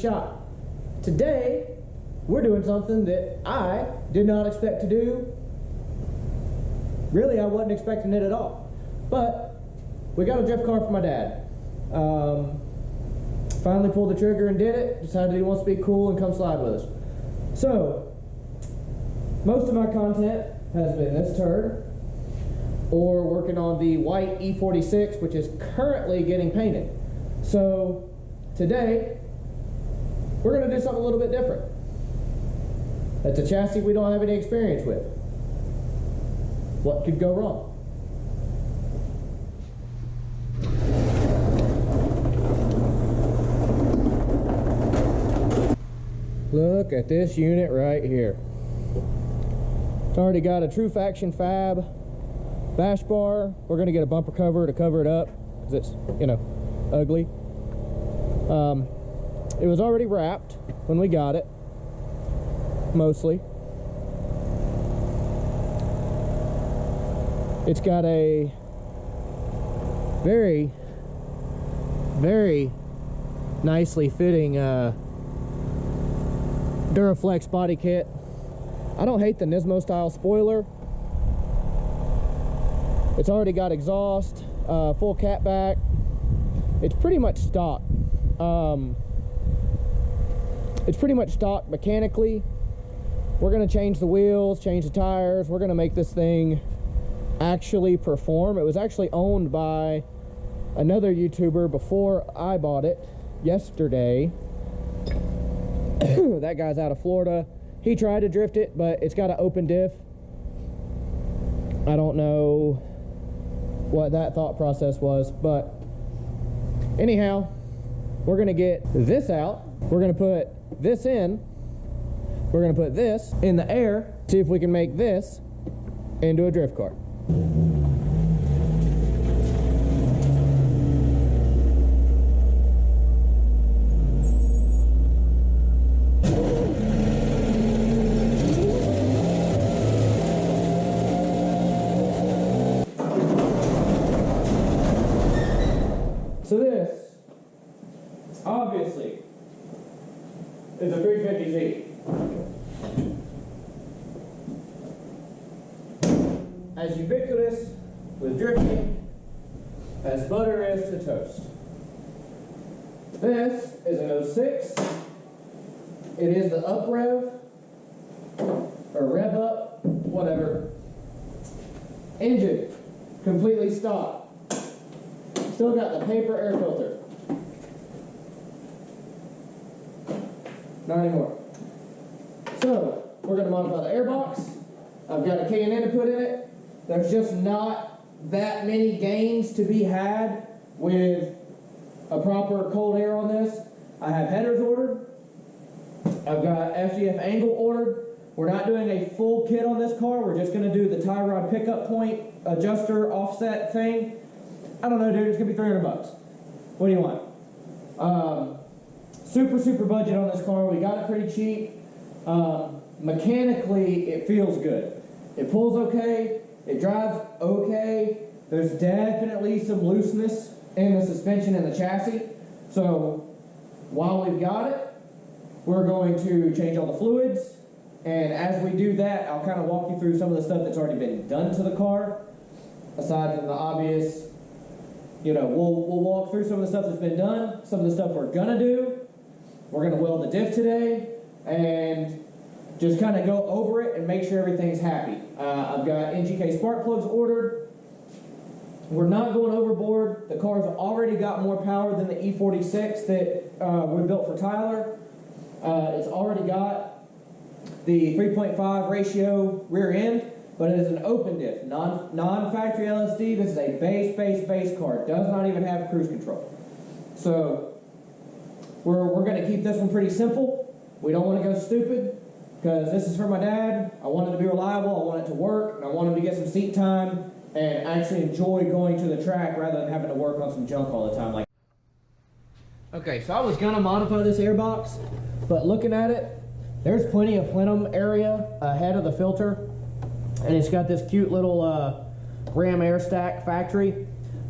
shop. Today, we're doing something that I did not expect to do. Really, I wasn't expecting it at all. But we got a drift car for my dad. Finally pulled the trigger and did it. Decided he wants to be cool and come slide with us. So, most of my content has been this turd, or working on the white E46, which is currently getting painted. So, today, we're going to do something a little bit different. That's a chassis we don't have any experience with. What could go wrong? Look at this unit right here. It's already got a True Faction Fab bash bar. We're going to get a bumper cover to cover it up because it's, you know, ugly. It was already wrapped when we got it, mostly. It's got a very, very nicely fitting Duraflex body kit. I don't hate the Nismo style spoiler. It's already got exhaust, full catback. It's pretty much stock. It's pretty much stock mechanically. We're gonna change the wheels, change the tires. We're gonna make this thing actually perform. It was actually owned by another YouTuber before I bought it yesterday. That guy's out of Florida. He tried to drift it, but it's got an open diff. I don't know what that thought process was, but anyhow, we're gonna get this out. We're gonna put this in. We're gonna put this in the air, see if we can make this into a drift car. So this, obviously, is a 350Z. As ubiquitous with drifting as butter is to toast. This is an 06. It is the up rev, or rev up, whatever. Engine, completely stock. Still got the paper air filter. Not anymore. So, we're going to modify the airbox. I've got a K&N to put in it. There's just not that many gains to be had with a proper cold air on this. I have headers ordered. I've got FGF angle ordered. We're not doing a full kit on this car. We're just going to do the tie rod pickup point adjuster offset thing. I don't know, dude. It's going to be $300 bucks. What do you want? Super budget on this car. We got it pretty cheap. Mechanically, it feels good. It pulls okay. It drives okay. There's definitely some looseness in the suspension and the chassis. So while we've got it, we're going to change all the fluids. And as we do that, I'll kind of walk you through some of the stuff that's already been done to the car. Aside from the obvious, you know, we'll walk through some of the stuff that's been done, some of the stuff we're gonna do. We're gonna weld the diff today and just kind of go over it and make sure everything's happy. I've got NGK spark plugs ordered. We're not going overboard. The car's already got more power than the E46 that we built for Tyler. It's already got the 3.5 ratio rear end, but it is an open diff, non-factory LSD. This is a base car. It does not even have cruise control. So we're going to keep this one pretty simple. We don't want to go stupid because this is for my dad. I want it to be reliable. I want it to work, and I want him to get some seat time and actually enjoy going to the track rather than having to work on some junk all the time. Okay, so I was going to modify this airbox, but looking at it, there's plenty of plenum area ahead of the filter, and it's got this cute little Ram air stack factory.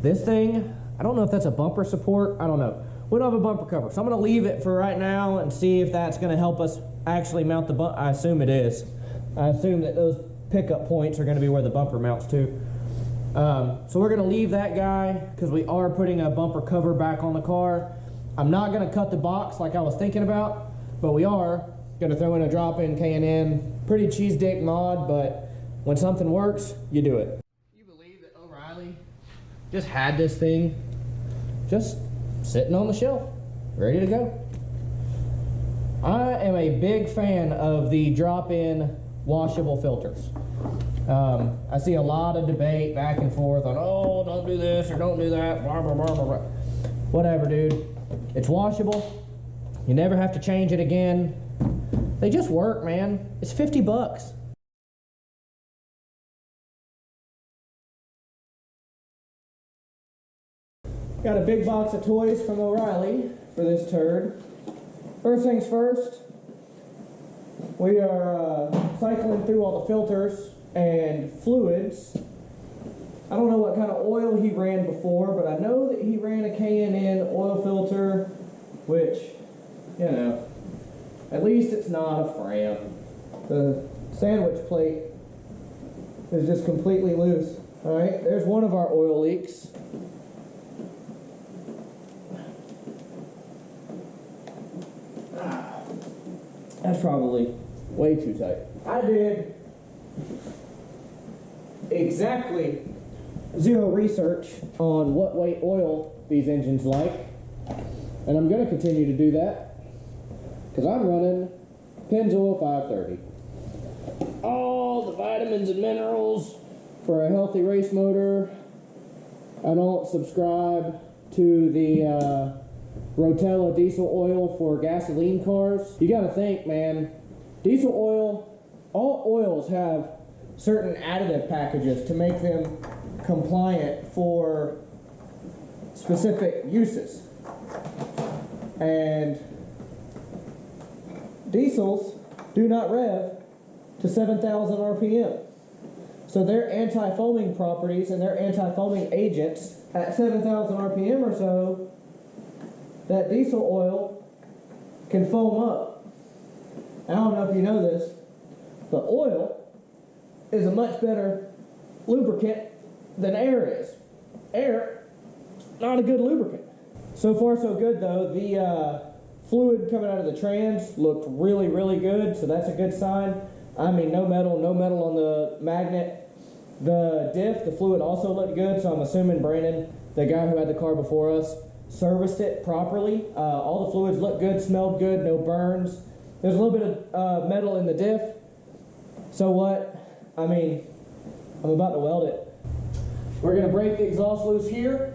This thing, I don't know if that's a bumper support, I don't know. we don't have a bumper cover. So I'm gonna leave it for right now and see if that's gonna help us actually mount the bumper. I assume it is. I assume that those pickup points are gonna be where the bumper mounts to. So we're gonna leave that guy because we are putting a bumper cover back on the car. I'm not gonna cut the box like I was thinking about, but we are gonna throw in a drop-in K&N. Pretty cheese dick mod, but when something works, you do it. You believe that O'Reilly just had this thing just sitting on the shelf, ready to go? I am a big fan of the drop-in washable filters. I see a lot of debate back and forth on, oh, don't do this or don't do that, blah, blah, blah, blah, blah. Whatever, dude. It's washable. You never have to change it again. They just work, man. It's 50 bucks. Got a big box of toys from O'Reilly for this turd. First things first, we are cycling through all the filters and fluids. I don't know what kind of oil he ran before, but I know that he ran a K&N oil filter, which, you know, at least it's not a Fram. The sandwich plate is just completely loose. All right, there's one of our oil leaks. That's probably way too tight. I did exactly zero research on what weight oil these engines like, and I'm going to continue to do that because I'm running Pennzoil 530. All the vitamins and minerals for a healthy race motor. I don't subscribe to the Rotella diesel oil for gasoline cars. You gotta think, man, diesel oil, all oils have certain additive packages to make them compliant for specific uses. And diesels do not rev to 7,000 RPM. So their anti-foaming properties and their anti-foaming agents at 7,000 RPM or so, that diesel oil can foam up. I don't know if you know this, but oil is a much better lubricant than air is. Air, not a good lubricant. So far so good though. The fluid coming out of the trans looked really, really good, so that's a good sign. I mean, no metal on the magnet. The diff, the fluid also looked good, so I'm assuming Brandon, the guy who had the car before us, serviced it properly. All the fluids looked good, smelled good, no burns. There's a little bit of metal in the diff. So what? I mean, I'm about to weld it. We're going to break the exhaust loose here.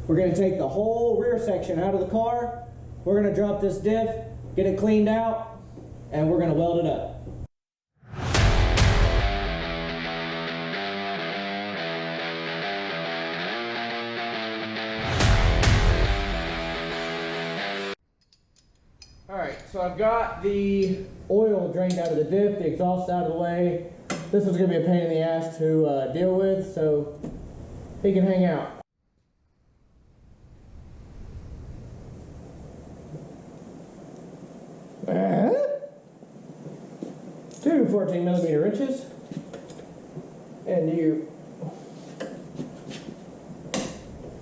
We're going to take the whole rear section out of the car. We're going to drop this diff, get it cleaned out, and we're going to weld it up. Alright, so I've got the oil drained out of the diff, the exhaust out of the way. This was going to be a pain in the ass to deal with, so he can hang out. Two 14mm wrenches, and you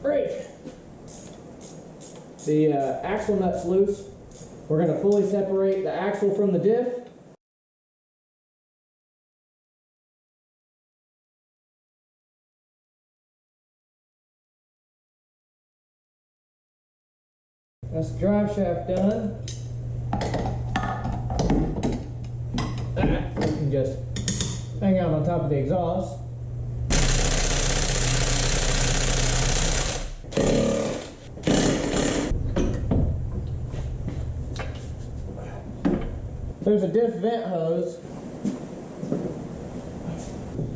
break. The axle nut's loose. We're going to fully separate the axle from the diff. That's the drive shaft done. You can just hang out on top of the exhaust. There's a diff vent hose.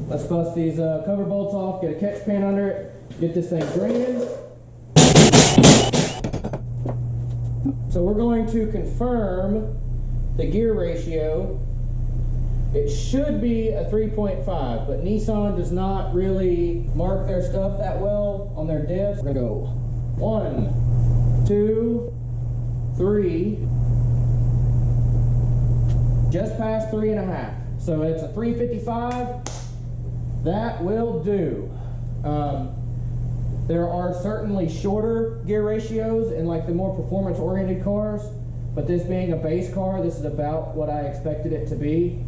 Let's bust these cover bolts off, get a catch pan under it, get this thing draining. So we're going to confirm the gear ratio. It should be a 3.5, but Nissan does not really mark their stuff that well on their diffs. We're gonna go 1, 2, 3, just past 3.5. So it's a 355. That will do. There are certainly shorter gear ratios in like the more performance-oriented cars, but this being a base car, this is about what I expected it to be.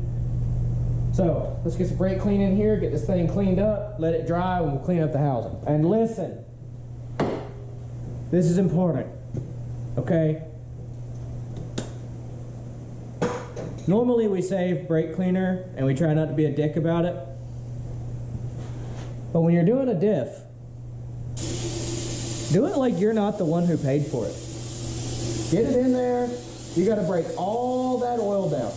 So let's get some brake clean in here, get this thing cleaned up, let it dry, and we'll clean up the housing. And listen, this is important, okay? Normally we save brake cleaner and we try not to be a dick about it. But when you're doing a diff, do it like you're not the one who paid for it. Get it in there. You got to break all that oil down.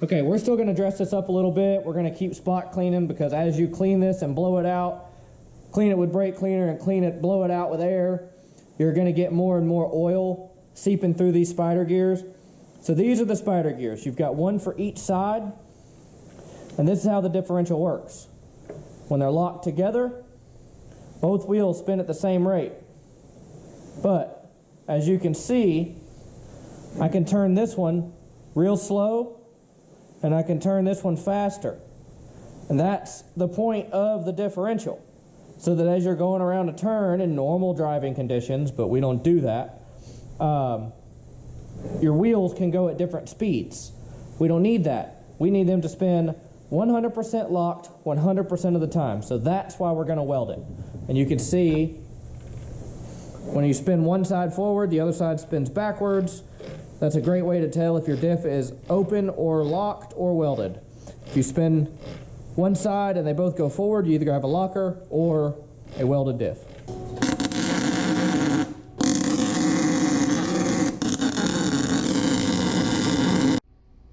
Okay, we're still going to dress this up a little bit. We're going to keep spot cleaning because as you clean this and blow it out, clean it with brake cleaner and blow it out with air, you're going to get more and more oil seeping through these spider gears. So these are the spider gears. You've got one for each side, and this is how the differential works. When they're locked together, both wheels spin at the same rate. But as you can see, I can turn this one real slow, and I can turn this one faster. And that's the point of the differential. So that as you're going around a turn in normal driving conditions, but we don't do that, your wheels can go at different speeds. We don't need that. We need them to spin 100% locked 100% of the time. So that's why we're going to weld it. And you can see when you spin one side forward, the other side spins backwards. That's a great way to tell if your diff is open or locked or welded. If you spin one side and they both go forward, you either have a locker or a welded diff.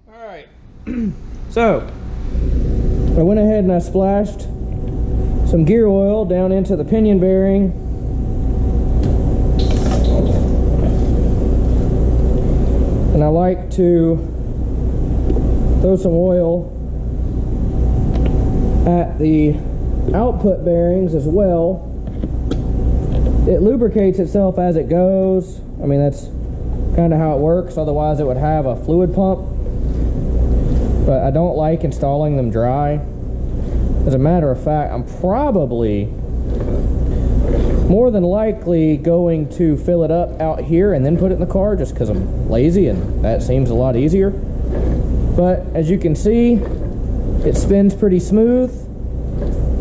All right, so I went ahead and I splashed some gear oil down into the pinion bearing. And I like to throw some oil at the output bearings as well. It lubricates itself as it goes. I mean, that's kind of how it works. Otherwise it would have a fluid pump. But I don't like installing them dry. As a matter of fact, I'm probably more than likely going to fill it up out here and then put it in the car just because I'm lazy and that seems a lot easier. But as you can see, it spins pretty smooth.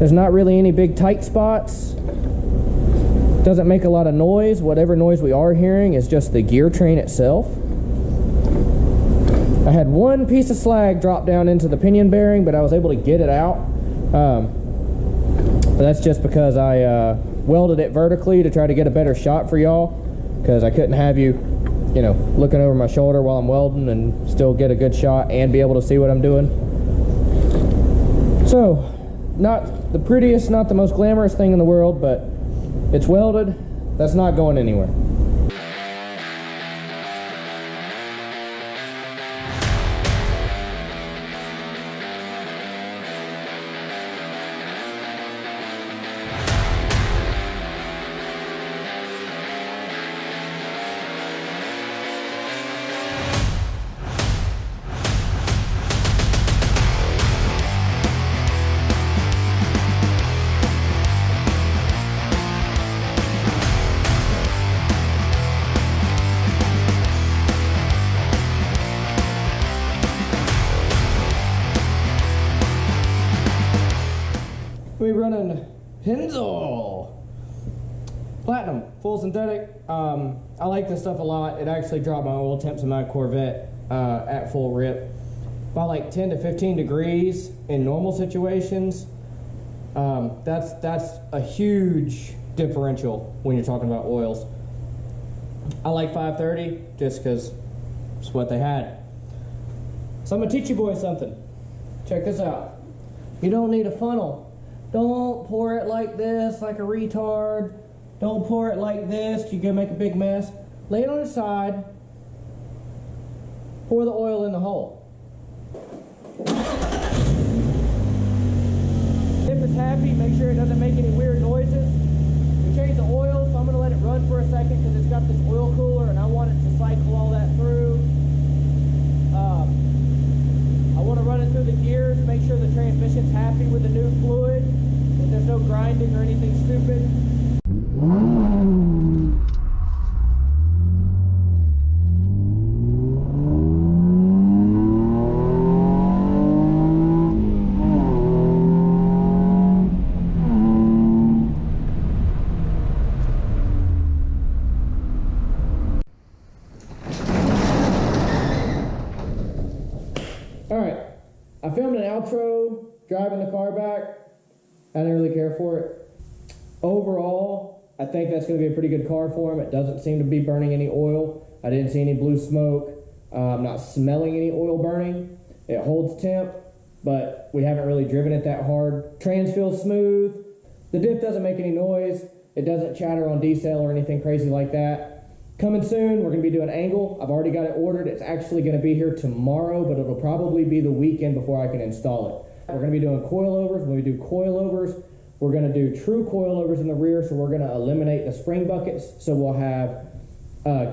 There's not really any big tight spots. Doesn't make a lot of noise. Whatever noise we are hearing is just the gear train itself. I had one piece of slag drop down into the pinion bearing, but I was able to get it out. But that's just because I welded it vertically to try to get a better shot for y'all, because I couldn't have you, you know, looking over my shoulder while I'm welding and still get a good shot and be able to see what I'm doing. So, not the prettiest, not the most glamorous thing in the world, but it's welded. That's not going anywhere. We're running Pennzoil Platinum, full synthetic. I like this stuff a lot. It actually dropped my oil temps in my Corvette at full rip by like 10 to 15 degrees in normal situations. That's a huge differential when you're talking about oils. I like 530 just because it's what they had. So I'm gonna teach you boys something. Check this out. You don't need a funnel. Don't pour it like this, like a retard. Don't pour it like this, you're gonna make a big mess. Lay it on its side, pour the oil in the hole. transmission's happy. Make sure it doesn't make any weird noises. We changed the oil, so I'm going to let it run for a second because it's got this oil cooler and I want it to cycle all that through. I want to run it through the gears, make sure the transmission's happy with the new fluid, that there's no grinding or anything stupid. Alright, I filmed an outro driving the car back. I didn't really care for it. Overall, I think that's going to be a pretty good car for him. It doesn't seem to be burning any oil. I didn't see any blue smoke. I'm not smelling any oil burning. It holds temp, but we haven't really driven it that hard. Trans feels smooth. The diff doesn't make any noise. It doesn't chatter on decel or anything crazy like that. Coming soon, we're going to be doing angle. I've already got it ordered. It's actually going to be here tomorrow, but it'll probably be the weekend before I can install it. We're going to be doing coilovers. When we do coilovers, we're going to do true coilovers in the rear, so we're going to eliminate the spring buckets. So we'll have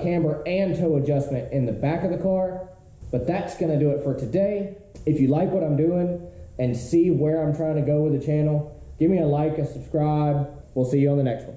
camber and toe adjustment in the back of the car. But that's going to do it for today. If you like what I'm doing and see where I'm trying to go with the channel, give me a like, a subscribe. We'll see you on the next one.